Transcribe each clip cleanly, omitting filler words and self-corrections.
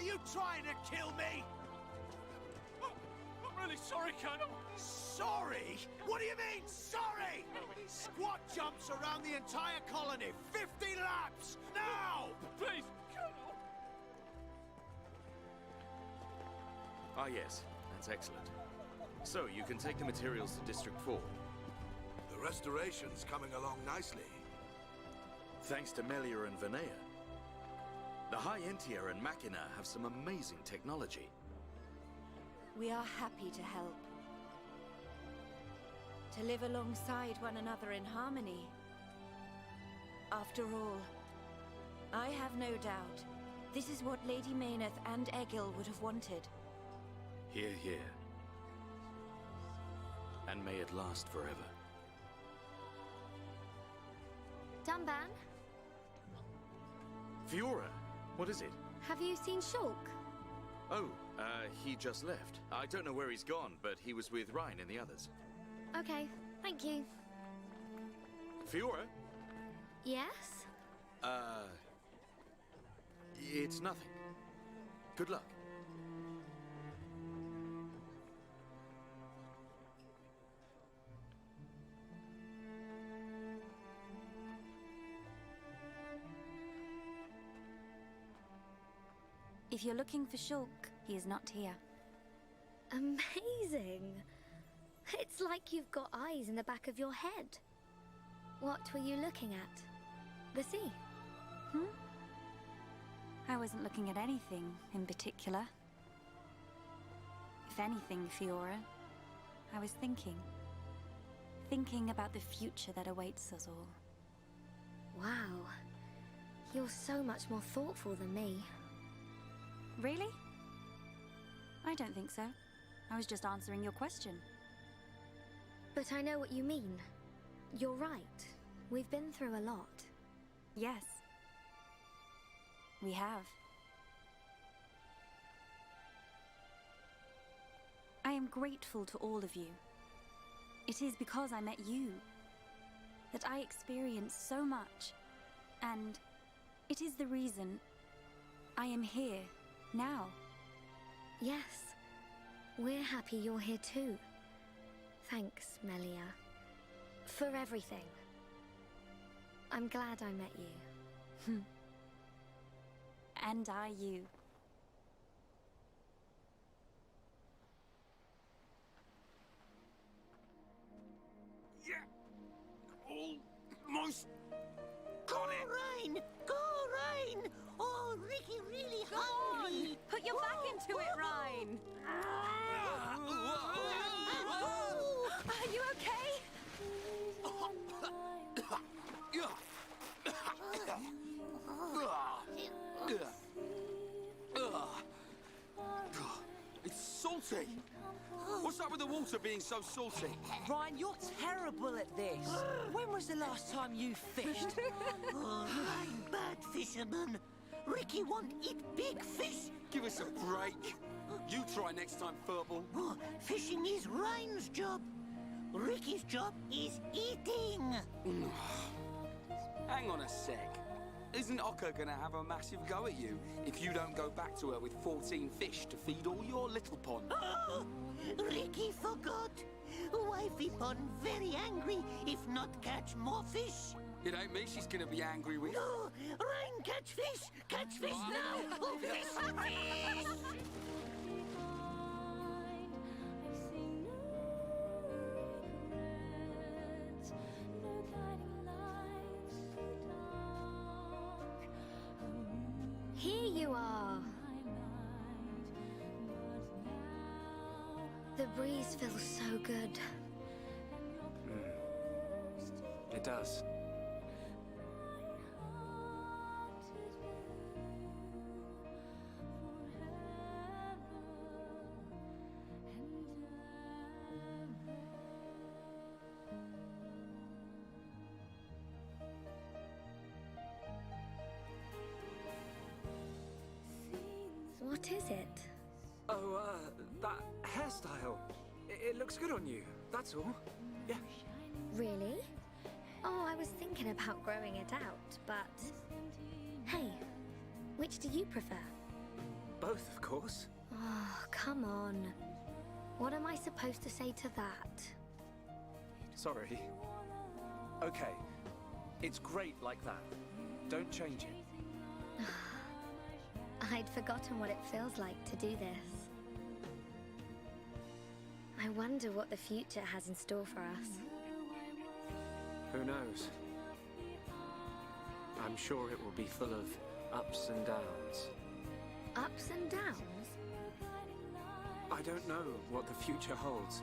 you trying to kill me? I'm really sorry, Colonel. Sorry? What do you mean, sorry? Squat jumps around the entire colony, 50 laps, now! Please, Colonel. Ah, yes. That's excellent. So, you can take the materials to District 4. The restoration's coming along nicely. Thanks to Melia and Vinea. The High Entia and Machina have some amazing technology. We are happy to help. To live alongside one another in harmony. After all, I have no doubt this is what Lady Mayneth and Egil would have wanted. Hear, hear. And may it last forever. Dunban, Fiora, what is it? have you seen Shulk? Oh, he just left. I don't know where he's gone, but he was with Ryan and the others. Okay, thank you. Fiora? Yes? It's nothing. Good luck. If you're looking for Shulk, he is not here. Amazing. It's like you've got eyes in the back of your head. What were you looking at? The sea? I wasn't looking at anything in particular. If anything, Fiora, I was thinking. Thinking about the future that awaits us all. Wow. You're so much more thoughtful than me. Really? I don't think so. I was just answering your question. But I know what you mean. You're right. We've been through a lot. Yes. We have. I am grateful to all of you. It is because I met you that I experienced so much, and it is the reason I am here now. Yes. We're happy you're here too. Thanks, Melia. For everything. I'm glad I met you. And I you. Yeah. Almost got it. Rain! Go, Rain! Oh, Ricky really hungry. Put your back into it, Ryan! Are you okay? It's salty. What's up with the water being so salty? Ryan, you're terrible at this. When was the last time you fished? Oh, Ryan, bad fisherman. Ricky won't eat big fish. Give us a break. You try next time, Furball. Oh, fishing is Ryan's job. Ricky's job is eating. Hang on a sec. Isn't Oka gonna have a massive go at you if you don't go back to her with 14 fish to feed all your little pond? Oh, Ricky forgot. Wifey pond very angry if not catch more fish. It ain't me she's gonna be angry with. Oh, Ryan, catch fish! Catch fish now! Oh, fish! Fish! Here you are. The breeze feels so good. It does. What is it? Oh, that hairstyle. It looks good on you, that's all. Yeah. Really? Oh, I was thinking about growing it out, but... Hey, which do you prefer? Both, of course. Oh, come on. What am I supposed to say to that? Sorry. Okay. It's great like that. Don't change it. I'd forgotten what it feels like to do this. I wonder what the future has in store for us. Who knows? I'm sure it will be full of ups and downs. Ups and downs? I don't know what the future holds.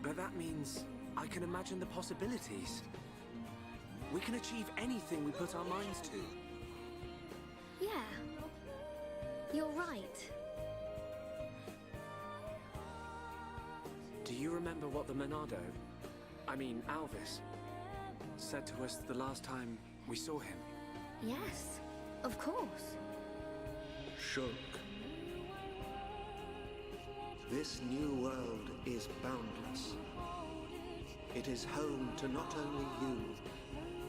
But that means I can imagine the possibilities. We can achieve anything we put our minds to. Yeah. You're right. Do you remember what the Monado, Alvis, said to us the last time we saw him? Yes, of course. Shulk. This new world is boundless. It is home to not only you,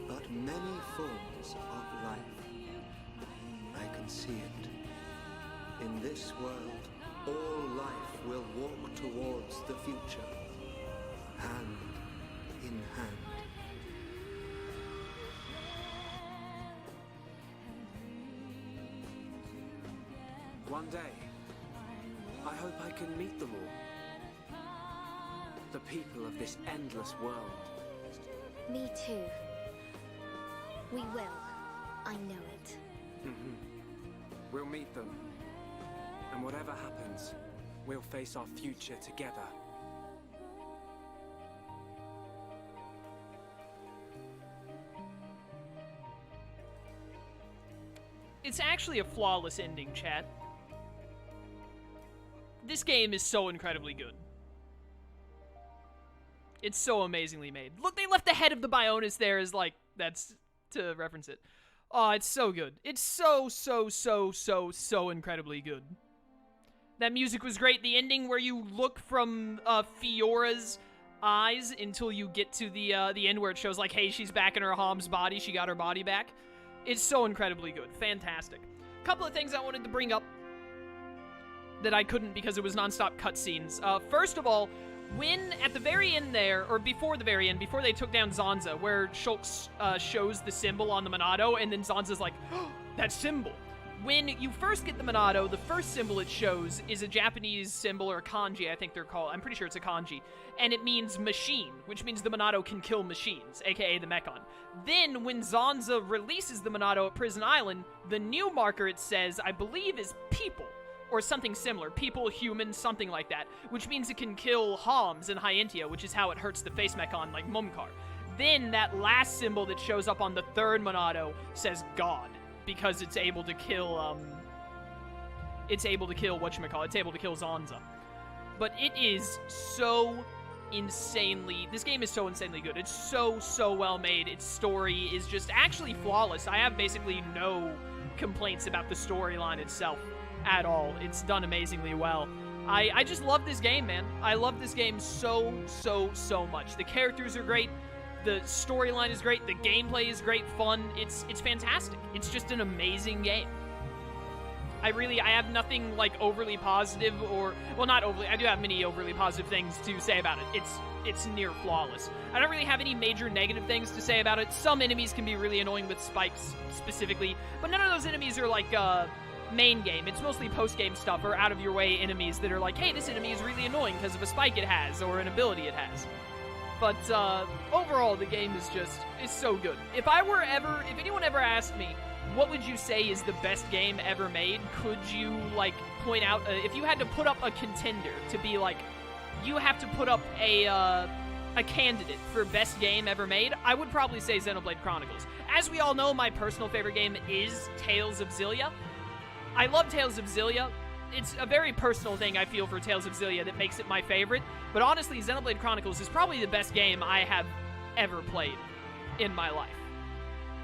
but many forms of life. I can see it. In this world, all life will walk towards the future, hand in hand. One day, I hope I can meet them all. The people of this endless world. Me too. We will. I know it. We'll meet them. And whatever happens, we'll face our future together. It's actually a flawless ending, chat. This game is so incredibly good. It's so amazingly made. Look, they left the head of the Bionis there as, like, that's to reference it. Oh, it's so good. It's so incredibly good. That music was great. The ending where you look from Fiora's eyes until you get to the end where it shows, like, hey, she's back in her Hom's body. She got her body back. It's so incredibly good. Fantastic. A couple of things I wanted to bring up that I couldn't because it was nonstop cutscenes. First of all, when at the very end there, or before the very end, before they took down Zanza, where Shulk shows the symbol on the Monado, and then Zanza's like, oh, that symbol. When you first get the Monado, the first symbol it shows is a Japanese symbol, or a kanji, I think they're called. I'm pretty sure it's a kanji. And it means machine, which means the Monado can kill machines, aka the Mech-Hom. Then, when Zanza releases the Monado at Prison Island, the new marker it says, I believe, is people. Or something similar. People, humans, something like that. Which means it can kill Homs and Hyentia, which is how it hurts the face Mech-Hom like Mumkar. Then, that last symbol that shows up on the third Monado says God. Because it's able to kill, it's able to kill Zanza. But it is so insanely, this game is so insanely good. It's so well made. Its story is just actually flawless. I have basically no complaints about the storyline itself at all. It's done amazingly well. I just love this game, man. I love this game so much. The characters are great. The storyline is great. The gameplay is great fun. It's fantastic. It's just an amazing game. I have nothing like overly positive or, well, not overly, I do have many overly positive things to say about it. It's near flawless. I don't really have any major negative things to say about it. Some enemies can be really annoying with spikes specifically, but none of those enemies are like main game. It's mostly post-game stuff or out of your way enemies that are like, hey, this enemy is really annoying because of a spike it has or an ability it has. But overall, the game is so good. If anyone ever asked me, what would you say is the best game ever made? Could you, like, point out, if you had to put up a contender to be like, you have to put up a candidate for best game ever made, I would probably say Xenoblade Chronicles. As we all know, my personal favorite game is Tales of Xillia. I love Tales of Xillia. It's a very personal thing I feel for Tales of Xillia that makes it my favorite, but honestly, Xenoblade Chronicles is probably the best game I have ever played in my life.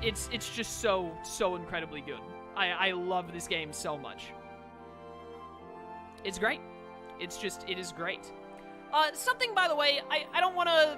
It's just so incredibly good. I love this game so much. It's great. It is great. Something, by the way, I don't want to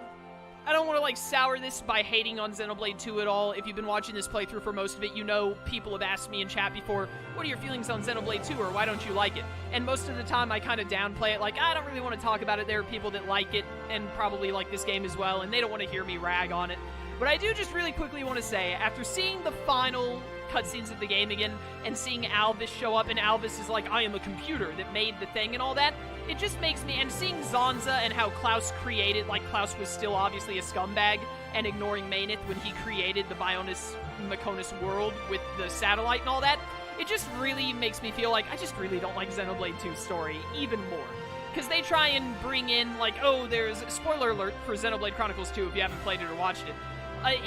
want to, like, sour this by hating on Xenoblade 2 at all. If you've been watching this playthrough for most of it, you know people have asked me in chat before, what are your feelings on Xenoblade 2, or why don't you like it? And most of the time, I kind of downplay it, like, I don't really want to talk about it. There are people that like it, and probably like this game as well, and they don't want to hear me rag on it. But I do just really quickly want to say, after seeing the final cutscenes of the game again, and seeing Alvis show up, and Alvis is like, I am a computer that made the thing and all that, it just makes me, and seeing Zanza and how Klaus created, like, Klaus was still obviously a scumbag, and ignoring Mainith when he created the Bionis Mecha-Homs world with the satellite and all that, it just really makes me feel like I just really don't like Xenoblade 2's story even more. Because they try and bring in, like, oh, there's, spoiler alert for Xenoblade Chronicles 2 if you haven't played it or watched it.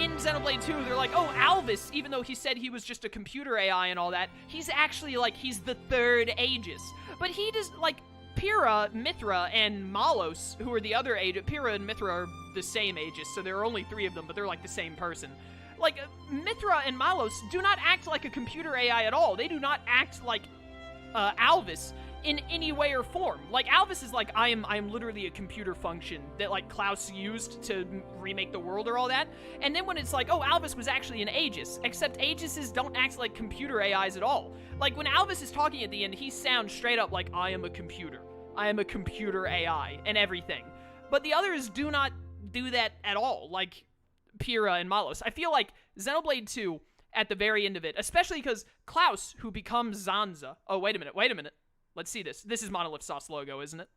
In Xenoblade 2, they're like, oh, Alvis, even though he said he was just a computer AI and all that, he's actually, like, he's the third Aegis. But he does, like, Pyrrha, Mithra, and Malos, who are the other Aegis, Pyrrha and Mithra are the same Aegis, so there are only 3 of them, but they're, like, the same person. Like, Mithra and Malos do not act like a computer AI at all. They do not act like Alvis in any way or form. Like, Alvis is like, I am literally a computer function that, like, Klaus used to remake the world or all that. And then when it's like, oh, Alvis was actually an Aegis, except Aegises don't act like computer AIs at all. Like, when Alvis is talking at the end, he sounds straight up like, I am a computer. I am a computer AI and everything. But the others do not do that at all, like Pyrrha and Malos. I feel like Xenoblade 2, at the very end of it, especially because Klaus, who becomes Zanza... Oh, wait a minute. Let's see this. This is Monolith Soft's logo, isn't it?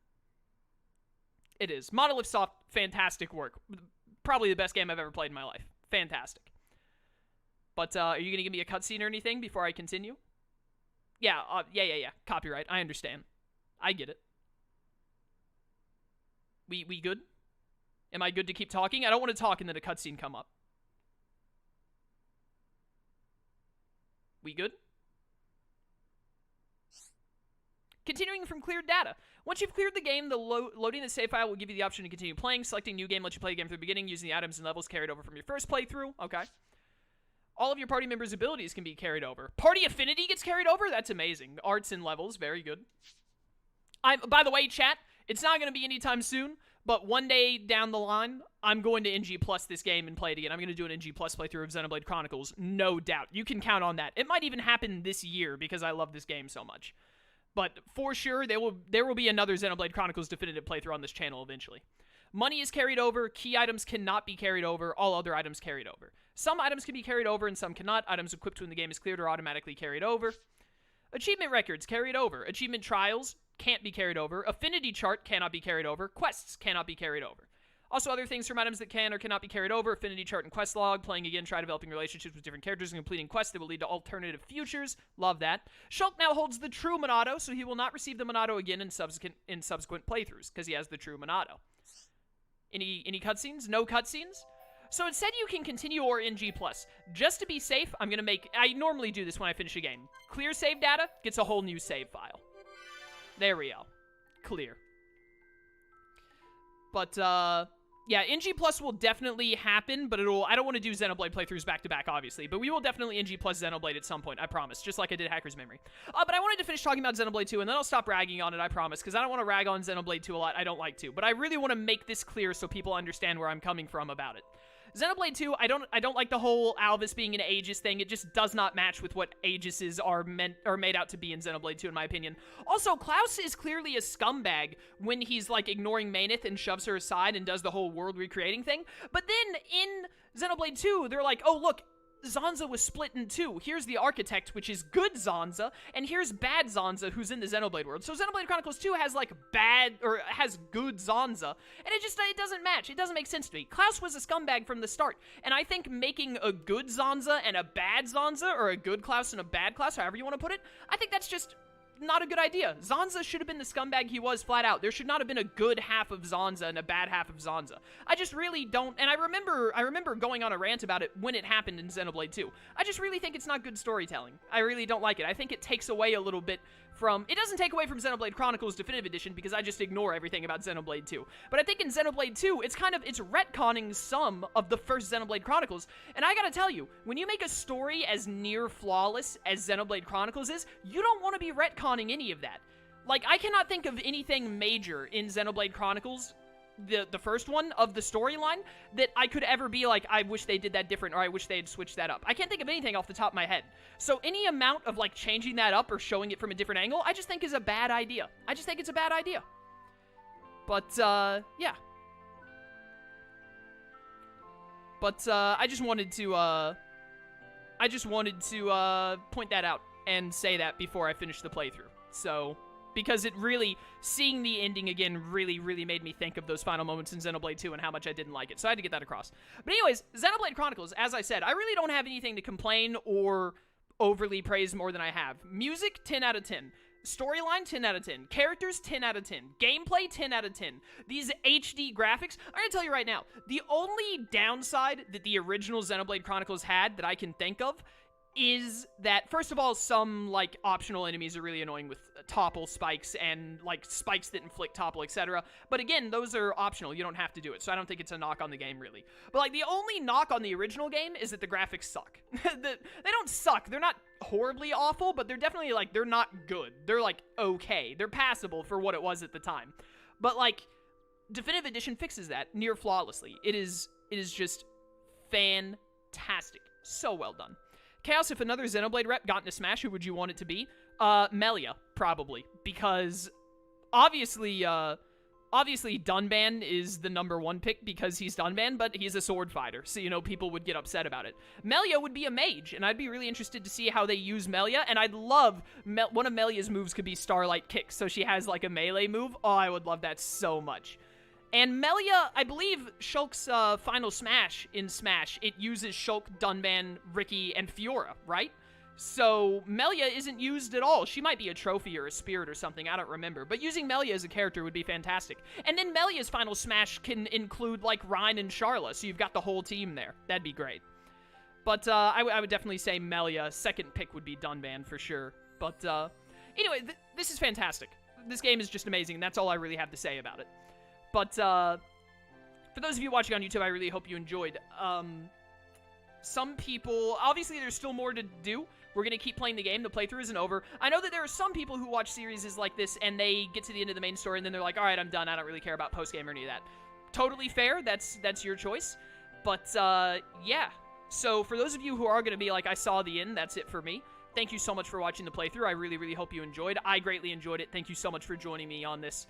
It is. Monolith Soft, fantastic work. Probably the best game I've ever played in my life. Fantastic. But, are you going to give me a cutscene or anything before I continue? Yeah. Copyright. I understand. I get it. We good? Am I good to keep talking? I don't want to talk and then a cutscene come up. We good? Continuing from cleared data. Once you've cleared the game, the loading the save file will give you the option to continue playing. Selecting new game lets you play the game from the beginning using the items and levels carried over from your first playthrough. Okay. All of your party members' abilities can be carried over. Party affinity gets carried over? That's amazing. Arts and levels, very good. By the way, chat, it's not going to be anytime soon, but one day down the line, I'm going to NG Plus this game and play it again. I'm going to do an NG Plus playthrough of Xenoblade Chronicles, no doubt. You can count on that. It might even happen this year because I love this game so much. But for sure, there will be another Xenoblade Chronicles definitive playthrough on this channel eventually. Money is carried over. Key items cannot be carried over. All other items carried over. Some items can be carried over and some cannot. Items equipped when the game is cleared are automatically carried over. Achievement records carried over. Achievement trials can't be carried over. Affinity chart cannot be carried over. Quests cannot be carried over. Also, other things from items that can or cannot be carried over. Affinity chart and quest log. Playing again, try developing relationships with different characters and completing quests that will lead to alternative futures. Love that. Shulk now holds the true Monado, so he will not receive the Monado again in subsequent playthroughs, because he has the true Monado. Any cutscenes? No cutscenes? So it said you can continue or NG+. Just to be safe, I'm going to make... I normally do this when I finish a game. Clear save data, gets a whole new save file. There we go. Clear. But, yeah, NG Plus will definitely happen, but I don't want to do Xenoblade playthroughs back-to-back, obviously, but we will definitely NG Plus Xenoblade at some point, I promise, just like I did Hacker's Memory. But I wanted to finish talking about Xenoblade 2, and then I'll stop ragging on it, I promise, because I don't want to rag on Xenoblade 2 a lot, I don't like to, but I really want to make this clear so people understand where I'm coming from about it. Xenoblade 2, I don't like the whole Alvis being an Aegis thing. It just does not match with what Aegises are made out to be in Xenoblade 2, in my opinion. Also, Klaus is clearly a scumbag when he's, like, ignoring Mainith and shoves her aside and does the whole world recreating thing. But then, in Xenoblade 2, they're like, oh, look, Zanza was split in two. Here's the Architect, which is good Zanza, and here's bad Zanza, who's in the Xenoblade world. So Xenoblade Chronicles 2 has, like, bad, or has good Zanza, and it doesn't match. It doesn't make sense to me. Klaus was a scumbag from the start, and I think making a good Zanza and a bad Zanza, or a good Klaus and a bad Klaus, however you want to put it, I think that's just not a good idea. Zanza should have been the scumbag he was flat out. There should not have been a good half of Zanza and a bad half of Zanza. I just really don't, and I remember going on a rant about it when it happened in Xenoblade 2. I just really think it's not good storytelling. I really don't like it. I think it takes away a little bit from, it doesn't take away from Xenoblade Chronicles Definitive Edition because I just ignore everything about Xenoblade 2. But I think in Xenoblade 2, it's retconning some of the first Xenoblade Chronicles. And I gotta tell you, when you make a story as near flawless as Xenoblade Chronicles is, you don't want to be retconning any of that. Like, I cannot think of anything major in Xenoblade Chronicles the first one of the storyline, that I could ever be like, I wish they did that different, or I wish they had switched that up. I can't think of anything off the top of my head. So any amount of, like, changing that up or showing it from a different angle, I just think is a bad idea. I just think it's a bad idea. But, yeah. But, I just wanted to point that out and say that before I finish the playthrough. So, because it really, seeing the ending again really, really made me think of those final moments in Xenoblade 2 and how much I didn't like it. So I had to get that across. But anyways, Xenoblade Chronicles, as I said, I really don't have anything to complain or overly praise more than I have. Music, 10 out of 10. Storyline, 10 out of 10. Characters, 10 out of 10. Gameplay, 10 out of 10. These HD graphics, I'm gonna tell you right now, the only downside that the original Xenoblade Chronicles had that I can think of is that, first of all, some, like, optional enemies are really annoying with topple spikes and, like, spikes that inflict topple, etc. But again, those are optional. You don't have to do it, so I don't think it's a knock on the game, really. But, like, the only knock on the original game is that the graphics suck. They don't suck. They're not horribly awful, but they're definitely, like, they're not good. They're, like, okay. They're passable for what it was at the time. But, like, Definitive Edition fixes that near flawlessly. It is just fantastic. So well done. Chaos, if another Xenoblade rep got into Smash, who would you want it to be? Melia, probably. Because, obviously Dunban is the #1 pick because he's Dunban, but he's a sword fighter, so, you know, people would get upset about it. Melia would be a mage, and I'd be really interested to see how they use Melia, and I'd love, one of Melia's moves could be Starlight Kick, so she has, like, a melee move. Oh, I would love that so much. And Melia, I believe Shulk's final Smash in Smash, it uses Shulk, Dunban, Ricky, and Fiora, right? So Melia isn't used at all. She might be a trophy or a spirit or something, I don't remember. But using Melia as a character would be fantastic. And then Melia's final Smash can include, like, Ryan and Charla, so you've got the whole team there. That'd be great. But I would definitely say Melia. Second pick would be Dunban for sure. But anyway, this is fantastic. This game is just amazing, and that's all I really have to say about it. But, for those of you watching on YouTube, I really hope you enjoyed. Some people, obviously there's still more to do. We're going to keep playing the game. The playthrough isn't over. I know that there are some people who watch series like this, and they get to the end of the main story, and then they're like, alright, I'm done. I don't really care about post-game or any of that. Totally fair. That's your choice. But, yeah. So, for those of you who are going to be like, I saw the end, that's it for me. Thank you so much for watching the playthrough. I really, really hope you enjoyed. I greatly enjoyed it. Thank you so much for joining me on this.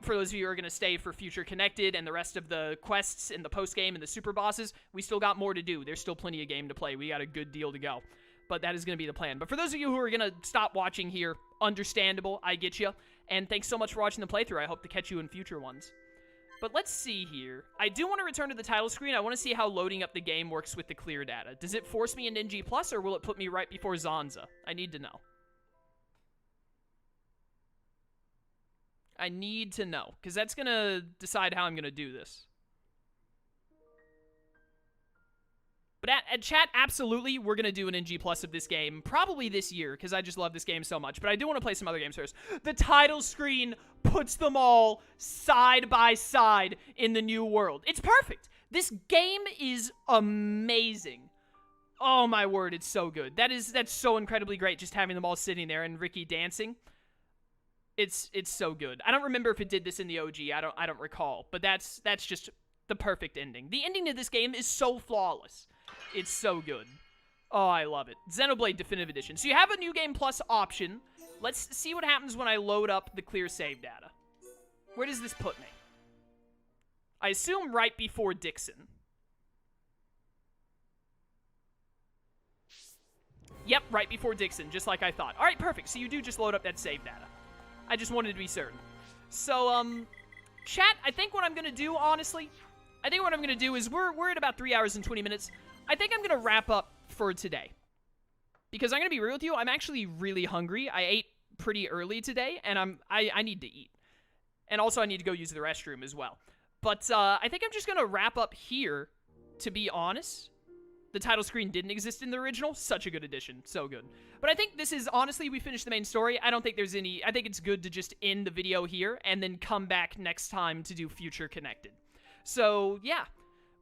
For those of you who are going to stay for Future Connected and the rest of the quests and the post-game and the super bosses, we still got more to do. There's still plenty of game to play. We got a good deal to go. But that is going to be the plan. But for those of you who are going to stop watching here, understandable, I get you. And thanks so much for watching the playthrough. I hope to catch you in future ones. But let's see here. I do want to return to the title screen. I want to see how loading up the game works with the clear data. Does it force me into NG+, or will it put me right before Zanza? I need to know. I need to know, because that's going to decide how I'm going to do this. But at chat, absolutely, we're going to do an NG+ of this game, probably this year, because I just love this game so much. But I do want to play some other games first. The title screen puts them all side by side in the new world. It's perfect. This game is amazing. Oh my word, it's so good. That's so incredibly great, just having them all sitting there and Ricky dancing. It's so good. I don't remember if it did this in the OG. I don't recall. But that's just the perfect ending. The ending to this game is so flawless. It's so good. Oh, I love it. Xenoblade Definitive Edition. So you have a New Game Plus option. Let's see what happens when I load up the clear save data. Where does this put me? I assume right before Dixon. Yep, right before Dixon, just like I thought. All right, perfect. So you do just load up that save data. I just wanted to be certain. So, chat, I think what I'm going to do, honestly, is we're at about 3 hours and 20 minutes. I think I'm going to wrap up for today. Because I'm going to be real with you, I'm actually really hungry. I ate pretty early today, and I need to eat. And also, I need to go use the restroom as well. But, I think I'm just going to wrap up here, to be honest. The title screen didn't exist in the original. Such a good addition. So good. But I think this is, honestly, we finished the main story. I don't think there's any... I think it's good to just end the video here and then come back next time to do Future Connected. So, yeah.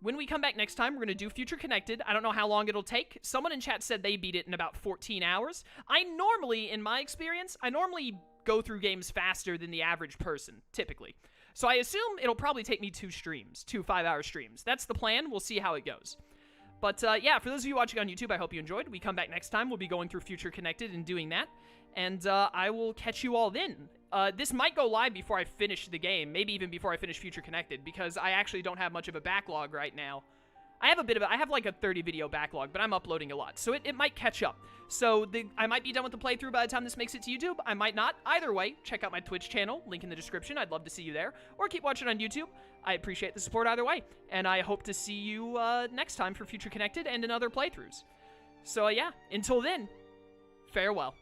When we come back next time, we're going to do Future Connected. I don't know how long it'll take. Someone in chat said they beat it in about 14 hours. In my experience, I normally go through games faster than the average person, typically. So I assume it'll probably take me 2 5-hour streams. That's the plan. We'll see how it goes. But yeah, for those of you watching on YouTube, I hope you enjoyed. We come back next time. We'll be going through Future Connected and doing that. And I will catch you all then. This might go live before I finish the game, maybe even before I finish Future Connected, because I actually don't have much of a backlog right now. I have like a 30 video backlog, but I'm uploading a lot, so it might catch up. So I might be done with the playthrough by the time this makes it to YouTube. I might not. Either way, check out my Twitch channel, link in the description. I'd love to see you there, or keep watching on YouTube. I appreciate the support either way, and I hope to see you next time for Future Connected and in other playthroughs. So yeah, until then, farewell.